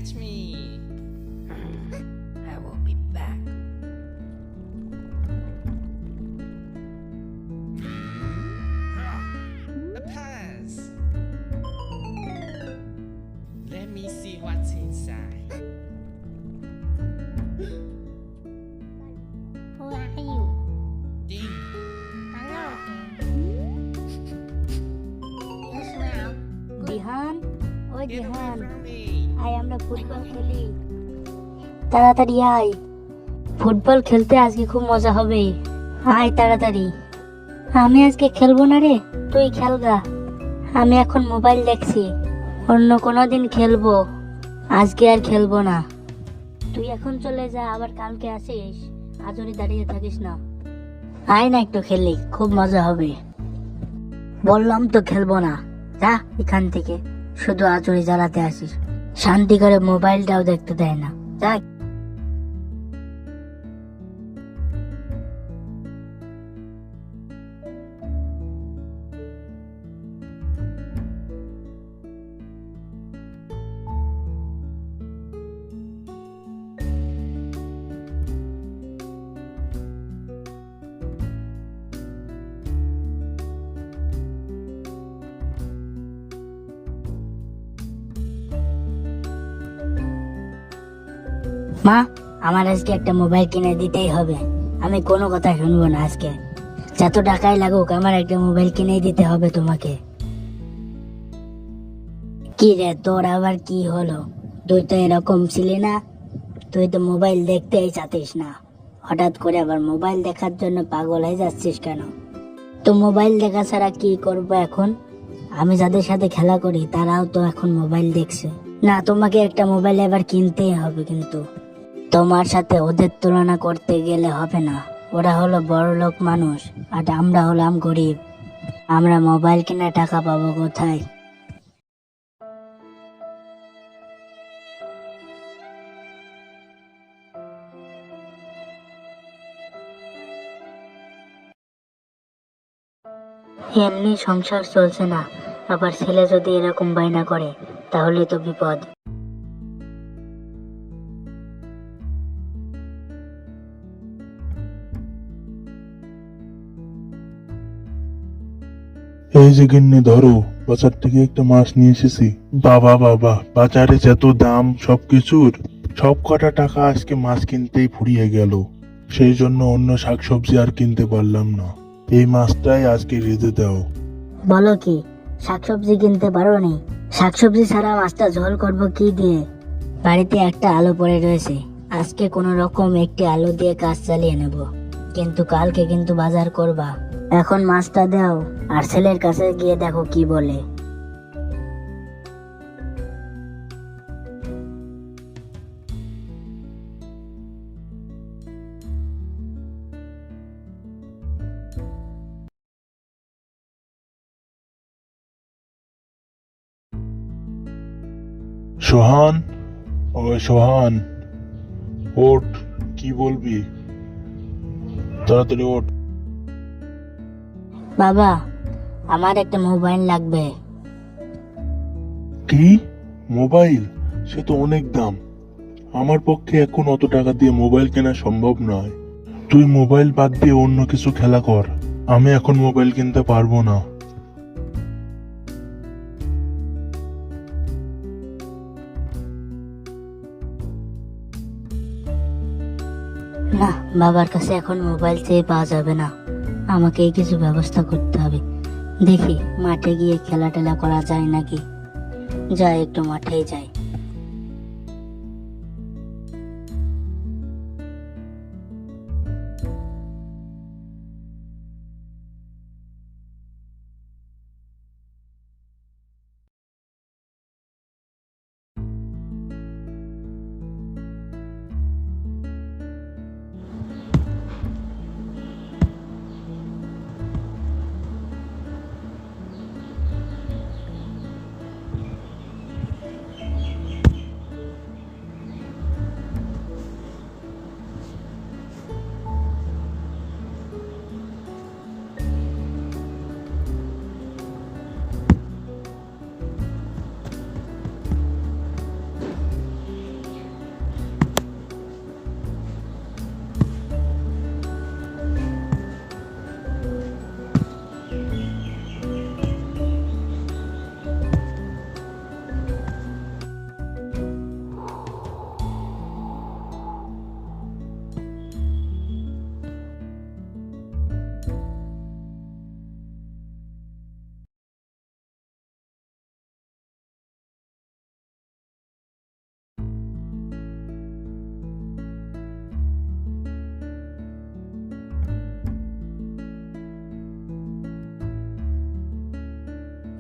catch me. I will be back. A pass. Let me see what's inside. Who are you? Ding. Hello. Yes, ma'am. Dihan ওই Get away Dihan from me. আমরা football খেলি তাড়াতাড়ি আয় football খেলতে আজকে খুব মজা হবে আয় তাড়াতাড়ি আমি আজকে খেলবো না রে তুই খেলগা আমি এখন মোবাইল দেখছি অন্য কোনো দিন খেলবো আজকে আর খেলবো না তুই এখন চলে যা আবার কালকে আসিস আজরে দাঁড়িয়ে থাকিস না আয় না একটু খেলি খুব মজা হবে বললাম তো খেলবো না যা এখান থেকে শুধু আজরে জ্বালাতে আসিস শান্তি করে মোবাইলটাও দেখতে দেয় না যা মা আমার আজকে একটা মোবাইল কিনে দিতেই হবে আমি কোনো কথা শুনবো না আজকে যত টাকাই লাগুক আমার একটা মোবাইল কিনে দিতে হবে তোমাকে কি রে তোর আবার কি হলো তুই তো এরকম ছিলি না তুই তো মোবাইল দেখতেই চাতিস না হঠাৎ করে আবার মোবাইল দেখার জন্য পাগল হয়ে যাচ্ছিস কেন তো মোবাইল দেখা ছাড়া কি করবো এখন আমি যাদের সাথে খেলা করি তারাও তো এখন মোবাইল দেখছে না তোমাকে একটা মোবাইল এবার কিনতেই হবে কিন্তু তোমার সাথে ওদের তুলনা করতে গেলে হবে না ওরা হলো বড় লোক মানুষ আর আমরা হলাম গরিব আমরা মোবাইল কিনে টাকা পাবো কোথায় এমনি সংসার চলছে না আবার ছেলে যদি এরকম বায়না করে তাহলে তো বিপদ এই যে গিন্নি ধরো বাজার থেকে একটা মাছ নিয়ে এসেছি বাবা বাবা বাজারে যত দাম সবকিছুর সব কটা টাকা আজকে মাছ কিনতেই ফুরিয়ে গেল সেই জন্য অন্য শাকসবজি আর কিনতে পারলাম না এই মাছটাই আজকে রেঁধে দাও বলো কি শাকসবজি কিনতে পারো নি শাকসবজি ছাড়া মাছটা ঝোল করব কি দিয়ে বাড়িতে একটা আলু পড়ে রয়েছে আজকে কোনো রকম একটি আলু দিয়ে কাজ চালিয়ে নেব কিন্তু কালকে কিন্তু বাজার করবা এখন মাছটা দাও আর ছেলের কাছে গিয়ে দেখো কি বলে সোহান ও সোহান ওঠ কি বলবি তাড়াতাড়ি ওঠ বাবা আমার একটা মোবাইল লাগবে কি মোবাইল সে তো অনেক দাম আমার পক্ষে এখন অত টাকা দিয়ে মোবাইল কেনা সম্ভব নয় তুই মোবাইল বাদ দিয়ে অন্য কিছু খেলা কর আমি এখন মোবাইল কিনতে পারবো না না বাবার কাছে এখন মোবাইল চেয়ে পাওয়া যাবে না আমাকেই কিছু ব্যবস্থা করতে হবে দেখি মাঠে গিয়ে খেলা টেলা করা যায় নাকি যাই একটু মাঠেই যাই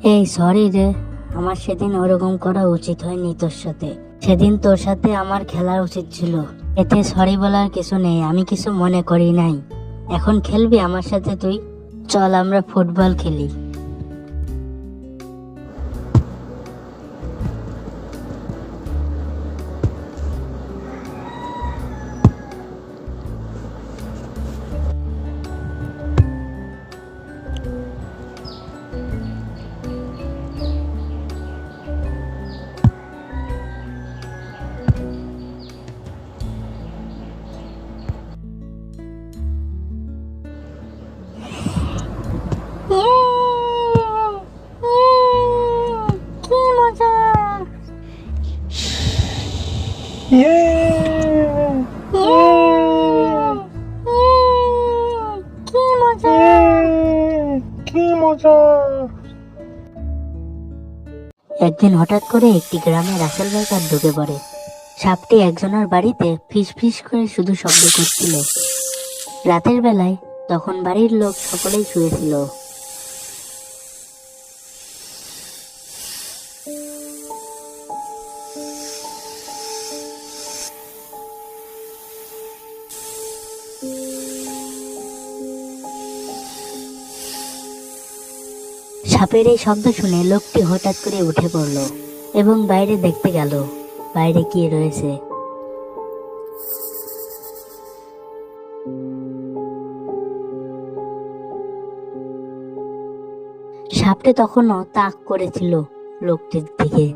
এই সরি রে, আমার সেদিন ওরকম করা উচিত হয়নি তোর সাথে। সেদিন তোর সাথে আমার খেলা উচিত ছিল। এতে সরি বলার কিছু নেই, আমি কিছু মনে করি নাই। এখন খেলবি আমার সাথে তুই? চল আমরা ফুটবল খেলি। কি মজা! কি মজা! একদিন হঠাৎ করে একটি গ্রামে রাসেল ভাই তার ঢুকে পড়ে। সাপটি একজনের বাড়িতে ফিস ফিস করে শুধু শব্দ করছিল। রাতের বেলায় তখন বাড়ির লোক সকলেই শুয়েছিল। সাপের এই শব্দ শুনে লোকটি হঠাৎ করে উঠে পড়ল এবং বাইরে দেখতে গেল বাইরে কি রয়েছে। সাপটি তখনও তাক করেছিল লোকটির দিকে।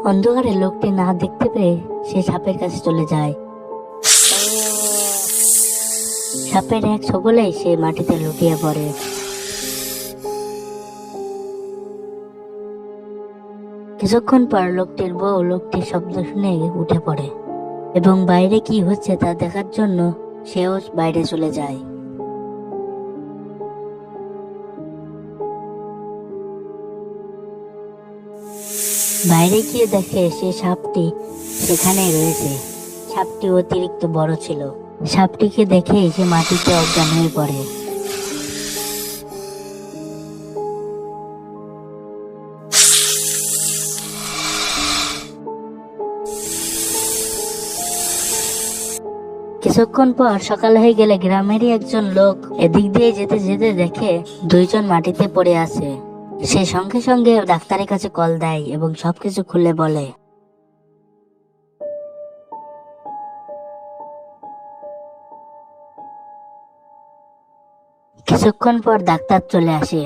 অন্ধকারে লোকটি না দেখতে পেয়ে সে সাপের কাছে চলে যায়। সাপের এক ছোবলেই সে মাটিতে লুটিয়ে পড়ে। কিছুক্ষণ পর লোকটির বউ লোকটির শব্দ শুনে উঠে পড়ে এবং বাইরে কি হচ্ছে তা দেখার জন্য সেও বাইরে চলে যায়। বাইরে গিয়ে দেখে সে সাপটি সেখানে রয়েছে। সাপটি অতিরিক্ত বড় ছিল। সাপটিকে দেখে সে মাটিতে অজ্ঞান হয়ে পড়ে। কিছুক্ষণ পর সকাল হয়ে গেলে গ্রামেরই একজন লোক এদিক দিয়ে যেতে যেতে দেখে দুইজন মাটিতে পড়ে আছে। সে সঙ্গে সঙ্গে ডাক্তারের কাছে কল দেয় এবং সবকিছু খুলে বলে। কিছুক্ষণ পর ডাক্তার চলে আসে।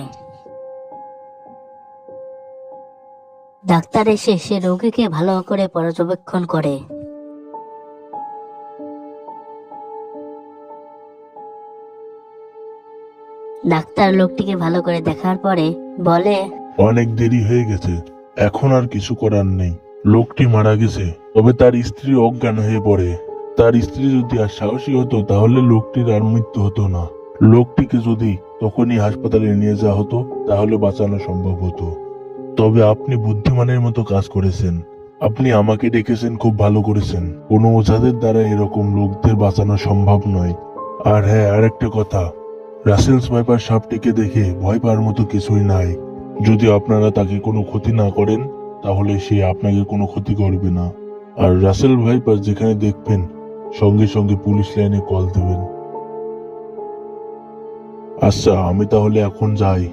ডাক্তার এসে সে রোগীকে ভালো করে পর্যবেক্ষণ করে। ডাক্তার লোকটিকে ভালো করে দেখার পরে বলে, অনেক দেরি হয়ে গেছে, এখন আর কিছু করার নেই। লোকটি মারা গেছে, তবে তার স্ত্রী অজ্ঞান হয়ে পড়ে। তার স্ত্রী যদি আর সাহসী হতো তাহলে লোকটির আর মৃত্যু হতো না। লোকটিকে যদি তখনই হাসপাতালে নিয়ে যাওয়া হতো তাহলে বাঁচানো সম্ভব হতো। তবে আপনি বুদ্ধিমানের মতো কাজ করেছেন। আপনি আমাকে ডেকেছেন, খুব ভালো করেছেন। কোনো ওঝাদের দ্বারা এরকম লোকদের বাঁচানো সম্ভব নয়। আর হ্যাঁ, আরেকটা কথা, রাসেল ভাইপার সাপটিকে দেখে ভয় পাওয়ার মতো কিছুই নাই। যদি আপনারা তাকে কোনো ক্ষতি না করেন তাহলে সে আপনাকে কোনো ক্ষতি করবে না। আর রাসেল ভাইপার যেখানে দেখবেন সঙ্গে সঙ্গে পুলিশ লাইনে কল দেবেন। আচ্ছা, আমি তাহলে এখন যাই।